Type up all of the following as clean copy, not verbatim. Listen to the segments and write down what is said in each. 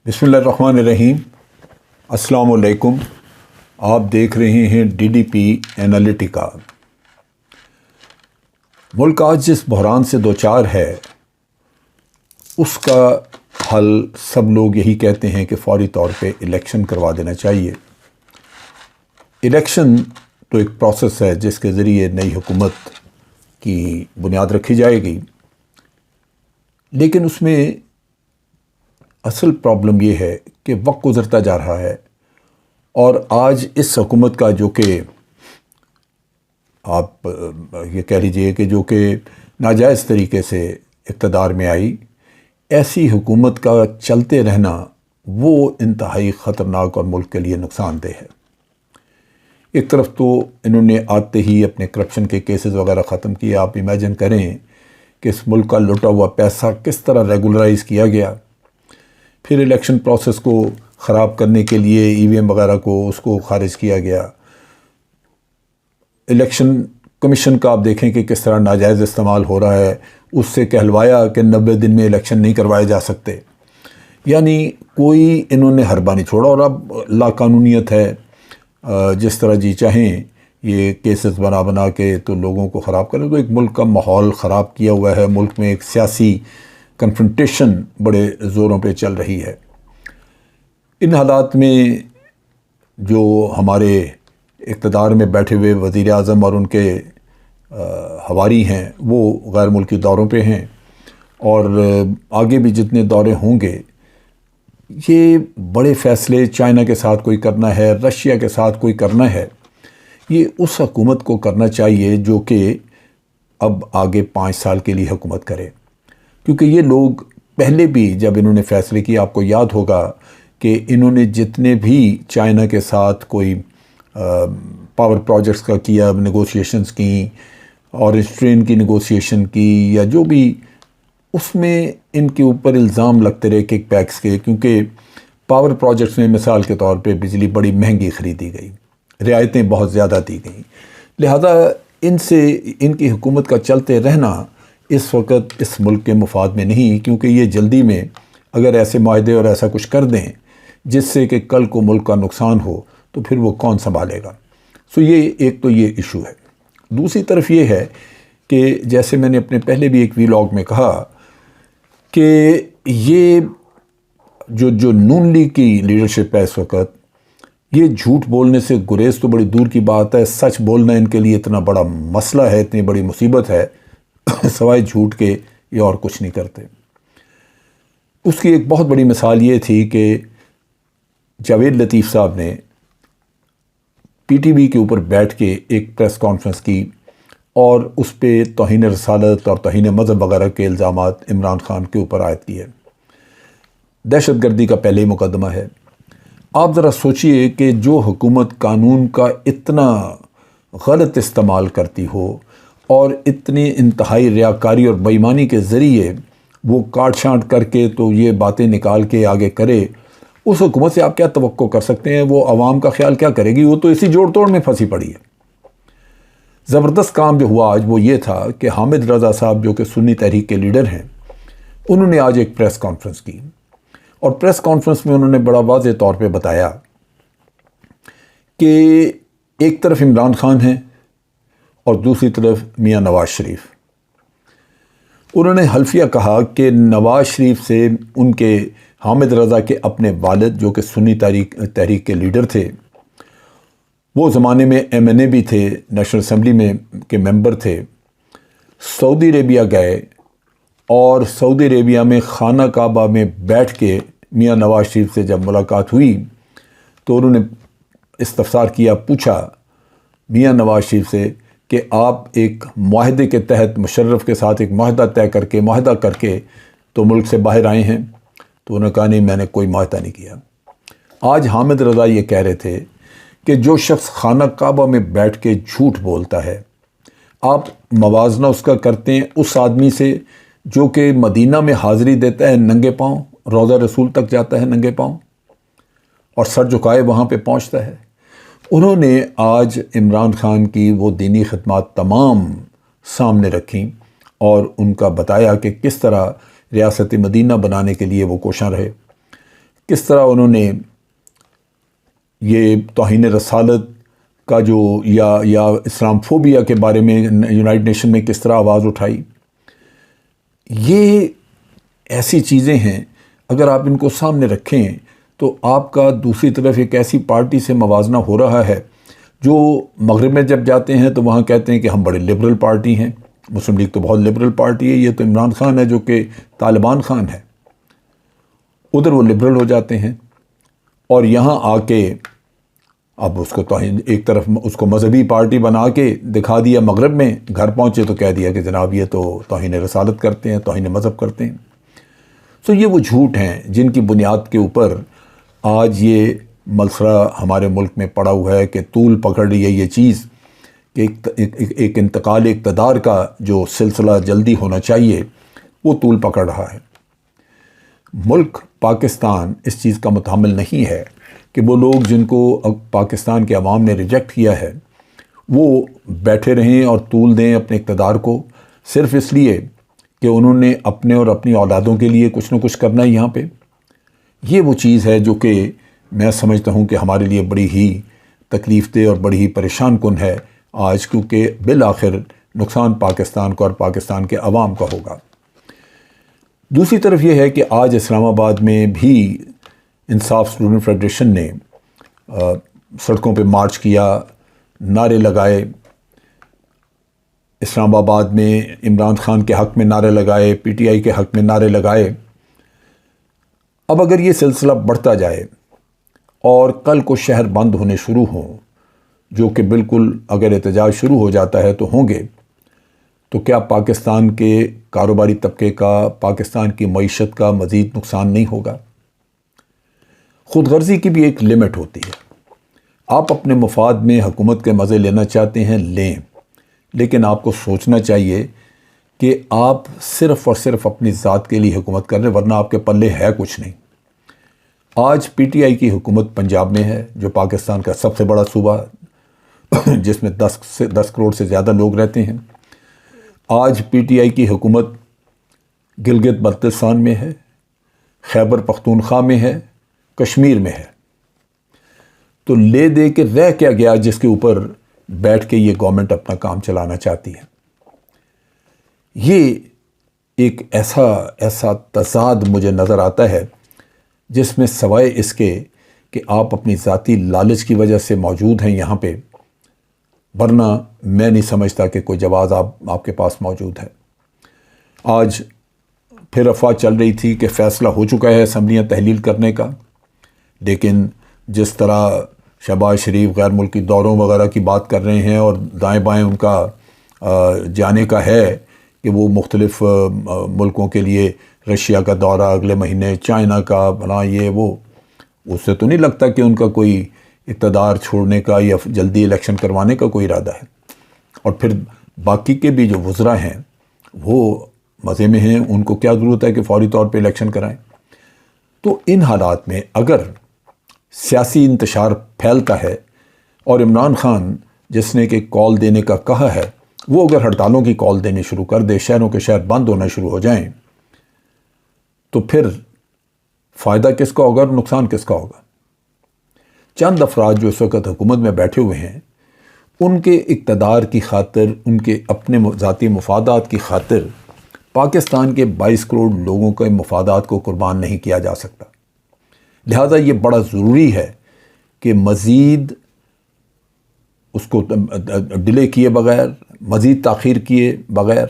بسم اللہ الرحمن الرحیم۔ السلام علیکم۔ آپ دیکھ رہے ہیں ڈی ڈی پی انالیٹیکا۔ ملک آج جس بحران سے دوچار ہے اس کا حل سب لوگ یہی کہتے ہیں کہ فوری طور پہ الیکشن کروا دینا چاہیے۔ الیکشن تو ایک پروسیس ہے جس کے ذریعے نئی حکومت کی بنیاد رکھی جائے گی، لیکن اس میں اصل پرابلم یہ ہے کہ وقت گزرتا جا رہا ہے اور آج اس حکومت کا جو کہ آپ یہ کہہ لیجئے کہ جو کہ ناجائز طریقے سے اقتدار میں آئی، ایسی حکومت کا چلتے رہنا وہ انتہائی خطرناک اور ملک کے لیے نقصان دہ ہے۔ ایک طرف تو انہوں نے آتے ہی اپنے کرپشن کے کیسز وغیرہ ختم کیے۔ آپ امیجن کریں کہ اس ملک کا لوٹا ہوا پیسہ کس طرح ریگولرائز کیا گیا، پھر الیکشن پروسیس کو خراب کرنے کے لیے ای وی ایم وغیرہ کو اس کو خارج کیا گیا۔ الیکشن کمیشن کا آپ دیکھیں کہ کس طرح ناجائز استعمال ہو رہا ہے، اس سے کہلوایا کہ 90 دن میں الیکشن نہیں کروائے جا سکتے، یعنی کوئی انہوں نے حربہ نہیں چھوڑا۔ اور اب لا قانونیت ہے، جس طرح جی چاہیں یہ کیسز بنا بنا کے تو لوگوں کو خراب کریں، تو ایک ملک کا ماحول خراب کیا ہوا ہے۔ ملک میں ایک سیاسی کنفرنٹیشن بڑے زوروں پہ چل رہی ہے۔ ان حالات میں جو ہمارے اقتدار میں بیٹھے ہوئے وزیر اعظم اور ان کے حواری ہیں وہ غیر ملکی دوروں پہ ہیں، اور آگے بھی جتنے دورے ہوں گے یہ بڑے فیصلے چائنا کے ساتھ کوئی کرنا ہے، رشیا کے ساتھ کوئی کرنا ہے، یہ اس حکومت کو کرنا چاہیے جو کہ اب آگے 5 سال کے لیے حکومت کرے۔ کیونکہ یہ لوگ پہلے بھی جب انہوں نے فیصلے کیے، آپ کو یاد ہوگا کہ انہوں نے جتنے بھی چائنا کے ساتھ کوئی پاور پروجیکٹس کا کیا، نیگوشیشنز کی، اورنج ٹرین کی نیگوشیشن کی، یا جو بھی، اس میں ان کے اوپر الزام لگتے رہے کک بیکس کے، کیونکہ پاور پروجیکٹس میں مثال کے طور پہ بجلی بڑی مہنگی خریدی گئی، رعایتیں بہت زیادہ دی گئیں، لہذا ان کی حکومت کا چلتے رہنا اس وقت اس ملک کے مفاد میں نہیں، کیونکہ یہ جلدی میں اگر ایسے معاہدے اور ایسا کچھ کر دیں جس سے کہ کل کو ملک کا نقصان ہو تو پھر وہ کون سنبھالے گا۔ یہ ایک تو یہ ایشو ہے۔ دوسری طرف یہ ہے کہ جیسے میں نے اپنے پہلے بھی ایک ویلاگ میں کہا کہ یہ جو نون لیگ کی لیڈرشپ ہے اس وقت، یہ جھوٹ بولنے سے گریز تو بڑی دور کی بات ہے، سچ بولنا ان کے لیے اتنا بڑا مسئلہ ہے، اتنی بڑی مصیبت ہے، سوائے جھوٹ کے یہ اور کچھ نہیں کرتے۔ اس کی ایک بہت بڑی مثال یہ تھی کہ جاوید لطیف صاحب نے پی ٹی وی کے اوپر بیٹھ کے ایک پریس کانفرنس کی اور اس پہ توہین رسالت اور توہین مذہب وغیرہ کے الزامات عمران خان کے اوپر عائد کیے۔ دہشت گردی کا پہلے ہی مقدمہ ہے۔ آپ ذرا سوچئے کہ جو حکومت قانون کا اتنا غلط استعمال کرتی ہو اور اتنی انتہائی ریاکاری اور بے ایمانی کے ذریعے وہ کاٹ چھانٹ کر کے تو یہ باتیں نکال کے آگے کرے، اس حکومت سے آپ کیا توقع کر سکتے ہیں؟ وہ عوام کا خیال کیا کرے گی؟ وہ تو اسی جوڑ توڑ میں پھنسی پڑی ہے۔ زبردست کام جو ہوا آج وہ یہ تھا کہ حامد رضا صاحب جو کہ سنی تحریک کے لیڈر ہیں، انہوں نے آج ایک پریس کانفرنس کی، اور پریس کانفرنس میں انہوں نے بڑا واضح طور پہ بتایا کہ ایک طرف عمران خان ہیں اور دوسری طرف میاں نواز شریف۔ انہوں نے حلفیہ کہا کہ نواز شریف سے ان کے حامد رضا کے اپنے والد جو کہ سنی تحریک کے لیڈر تھے، وہ زمانے میں ایم این اے بھی تھے، نیشنل اسمبلی میں کے ممبر تھے، سعودی عربیہ گئے اور سعودی عربیہ میں خانہ کعبہ میں بیٹھ کے میاں نواز شریف سے جب ملاقات ہوئی تو انہوں نے استفسار کیا، پوچھا میاں نواز شریف سے کہ آپ ایک معاہدے کے تحت مشرف کے ساتھ ایک معاہدہ کر کے تو ملک سے باہر آئے ہیں؟ تو انہوں نے کہا نہیں، میں نے کوئی معاہدہ نہیں کیا۔ آج حامد رضا یہ کہہ رہے تھے کہ جو شخص خانہ کعبہ میں بیٹھ کے جھوٹ بولتا ہے، آپ موازنہ اس کا کرتے ہیں اس آدمی سے جو کہ مدینہ میں حاضری دیتا ہے ننگے پاؤں، روضہ رسول تک جاتا ہے ننگے پاؤں اور سر جھکائے وہاں پہ پہنچتا ہے۔ انہوں نے آج عمران خان کی وہ دینی خدمات تمام سامنے رکھیں اور ان کا بتایا کہ کس طرح ریاست مدینہ بنانے کے لیے وہ کوشاں رہے۔ کس طرح انہوں نے یہ توہین رسالت کا جو یا اسلام فوبیا کے بارے میں یونائٹڈ نیشن میں کس طرح آواز اٹھائی. یہ ایسی چیزیں ہیں اگر آپ ان کو سامنے رکھیں تو آپ کا دوسری طرف ایک ایسی پارٹی سے موازنہ ہو رہا ہے جو مغرب میں جب جاتے ہیں تو وہاں کہتے ہیں کہ ہم بڑے لبرل پارٹی ہیں. مسلم لیگ تو بہت لبرل پارٹی ہے، یہ تو عمران خان ہے جو کہ طالبان خان ہے. ادھر وہ لبرل ہو جاتے ہیں اور یہاں آ کے اب اس کو توہین، ایک طرف اس کو مذہبی پارٹی بنا کے دکھا دیا مغرب میں، گھر پہنچے تو کہہ دیا کہ جناب یہ تو توہین رسالت کرتے ہیں، توہین مذہب کرتے ہیں. تو یہ وہ جھوٹ ہیں جن کی بنیاد کے اوپر آج یہ ملسرہ ہمارے ملک میں پڑا ہوا ہے کہ طول پکڑ رہی ہے یہ چیز کہ ایک انتقال اقتدار کا جو سلسلہ جلدی ہونا چاہیے وہ طول پکڑ رہا ہے. ملک پاکستان اس چیز کا متحمل نہیں ہے کہ وہ لوگ جن کو پاکستان کے عوام نے ریجیکٹ کیا ہے وہ بیٹھے رہیں اور طول دیں اپنے اقتدار کو صرف اس لیے کہ انہوں نے اپنے اور اپنی اولادوں کے لیے کچھ نہ کچھ کرنا ہے یہاں پہ. یہ وہ چیز ہے جو کہ میں سمجھتا ہوں کہ ہمارے لیے بڑی ہی تکلیف دہ اور بڑی ہی پریشان کن ہے آج، کیونکہ بالآخر نقصان پاکستان کو اور پاکستان کے عوام کا ہوگا. دوسری طرف یہ ہے کہ آج اسلام آباد میں بھی انصاف اسٹوڈنٹ فیڈریشن نے سڑکوں پہ مارچ کیا، نعرے لگائے. اسلام آباد میں عمران خان کے حق میں نعرے لگائے، پی ٹی آئی کے حق میں نعرے لگائے. اب اگر یہ سلسلہ بڑھتا جائے اور کل کو شہر بند ہونے شروع ہوں، جو کہ بالکل اگر احتجاج شروع ہو جاتا ہے تو ہوں گے، تو کیا پاکستان کے کاروباری طبقے کا، پاکستان کی معیشت کا مزید نقصان نہیں ہوگا؟ خود غرضی کی بھی ایک لمٹ ہوتی ہے. آپ اپنے مفاد میں حکومت کے مزے لینا چاہتے ہیں لیں، لیکن آپ کو سوچنا چاہیے کہ آپ صرف اور صرف اپنی ذات کے لیے حکومت کر رہے ہیں، ورنہ آپ کے پلے ہے کچھ نہیں. آج پی ٹی آئی کی حکومت پنجاب میں ہے جو پاکستان کا سب سے بڑا صوبہ جس میں 10 کروڑ سے زیادہ لوگ رہتے ہیں. آج پی ٹی آئی کی حکومت گلگت بلتستان میں ہے، خیبر پختونخوا میں ہے، کشمیر میں ہے. تو لے دے کے رہ کیا گیا جس کے اوپر بیٹھ کے یہ گورنمنٹ اپنا کام چلانا چاہتی ہے؟ یہ ایک ایسا تضاد مجھے نظر آتا ہے جس میں سوائے اس کے کہ آپ اپنی ذاتی لالچ کی وجہ سے موجود ہیں یہاں پہ، ورنہ میں نہیں سمجھتا کہ کوئی جواز آپ کے پاس موجود ہے. آج پھر افواہ چل رہی تھی کہ فیصلہ ہو چکا ہے اسمبلیاں تحلیل کرنے کا، لیکن جس طرح شہباز شریف غیر ملکی دوروں وغیرہ کی بات کر رہے ہیں اور دائیں بائیں ان کا جانے کا ہے کہ وہ مختلف ملکوں کے لیے رشیا کا دورہ اگلے مہینے، چائنا کا بنا یہ وہ، اس سے تو نہیں لگتا کہ ان کا کوئی اقتدار چھوڑنے کا یا جلدی الیکشن کروانے کا کوئی ارادہ ہے. اور پھر باقی کے بھی جو وزراء ہیں وہ مزے میں ہیں، ان کو کیا ضرورت ہے کہ فوری طور پہ الیکشن کرائیں. تو ان حالات میں اگر سیاسی انتشار پھیلتا ہے اور عمران خان جس نے کہ کال دینے کا کہا ہے وہ اگر ہڑتالوں کی کال دینے شروع کر دے، شہروں کے شہر بند ہونا شروع ہو جائیں، تو پھر فائدہ کس کا ہوگا اور نقصان کس کا ہوگا؟ چند افراد جو اس وقت حکومت میں بیٹھے ہوئے ہیں ان کے اقتدار کی خاطر، ان کے اپنے ذاتی مفادات کی خاطر پاکستان کے 22 کروڑ لوگوں کے مفادات کو قربان نہیں کیا جا سکتا. لہذا یہ بڑا ضروری ہے کہ مزید اس کو ڈیلے کیے بغیر، مزید تاخیر کیے بغیر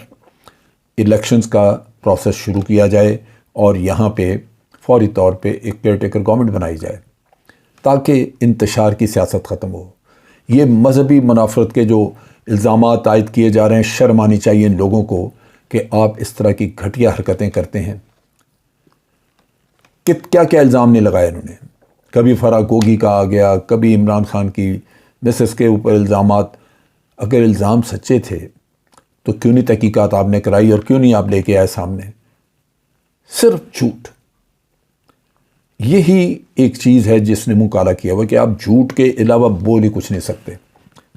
الیکشنز کا پروسیس شروع کیا جائے اور یہاں پہ فوری طور پہ ایک کیئر ٹیکر گورنمنٹ بنائی جائے تاکہ انتشار کی سیاست ختم ہو. یہ مذہبی منافرت کے جو الزامات عائد کیے جا رہے ہیں، شرم آنی چاہیے ان لوگوں کو کہ آپ اس طرح کی گھٹیا حرکتیں کرتے ہیں. کیا کیا الزام نہیں لگائے انہوں نے، کبھی فرح گوگی کا آ گیا، کبھی عمران خان کی مسز کے اوپر الزامات. اگر الزام سچے تھے تو کیوں نہیں تحقیقات آپ نے کرائی اور کیوں نہیں آپ لے کے آئے سامنے؟ صرف جھوٹ. یہی ایک چیز ہے جس نے منہ کالا کیا ہوا کہ آپ جھوٹ کے علاوہ بول ہی کچھ نہیں سکتے.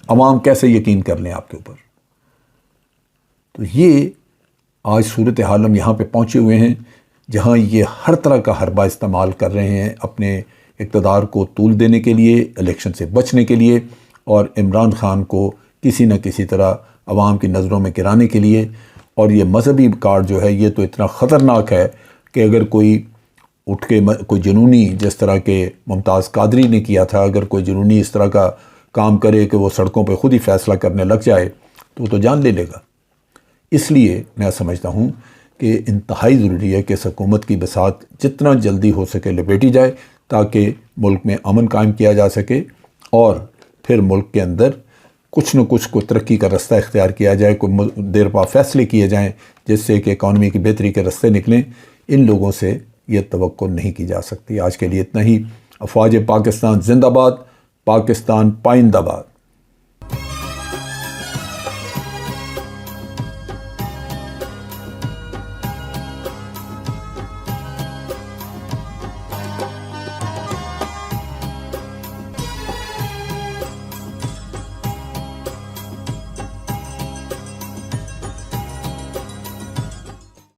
عوام کیسے یقین کر لیں آپ کے اوپر؟ تو یہ آج صورتحال ہم یہاں پہ پہنچے ہوئے ہیں جہاں یہ ہر طرح کا حربہ استعمال کر رہے ہیں اپنے اقتدار کو طول دینے کے لیے، الیکشن سے بچنے کے لیے، اور عمران خان کو کسی نہ کسی طرح عوام کی نظروں میں گرانے کے لیے۔ اور یہ مذہبی کارڈ جو ہے یہ تو اتنا خطرناک ہے کہ اگر کوئی اٹھ کے کوئی جنونی، جس طرح کہ ممتاز قادری نے کیا تھا، اگر کوئی جنونی اس طرح کا کام کرے کہ وہ سڑکوں پہ خود ہی فیصلہ کرنے لگ جائے تو وہ تو جان لے لے گا۔ اس لیے میں سمجھتا ہوں کہ انتہائی ضروری ہے کہ اس حکومت کی بساط جتنا جلدی ہو سکے لپیٹی جائے، تاکہ ملک میں امن قائم کیا جا سکے، اور پھر ملک کے اندر کچھ نہ کچھ کو ترقی کا رستہ اختیار کیا جائے، کوئی دیر پا فیصلے کیے جائیں جس سے کہ اکانومی کی بہتری کے رستے نکلیں۔ ان لوگوں سے یہ توقع نہیں کی جا سکتی۔ آج کے لیے اتنا ہی۔ افواج پاکستان زندہ باد، پاکستان پائندہ باد۔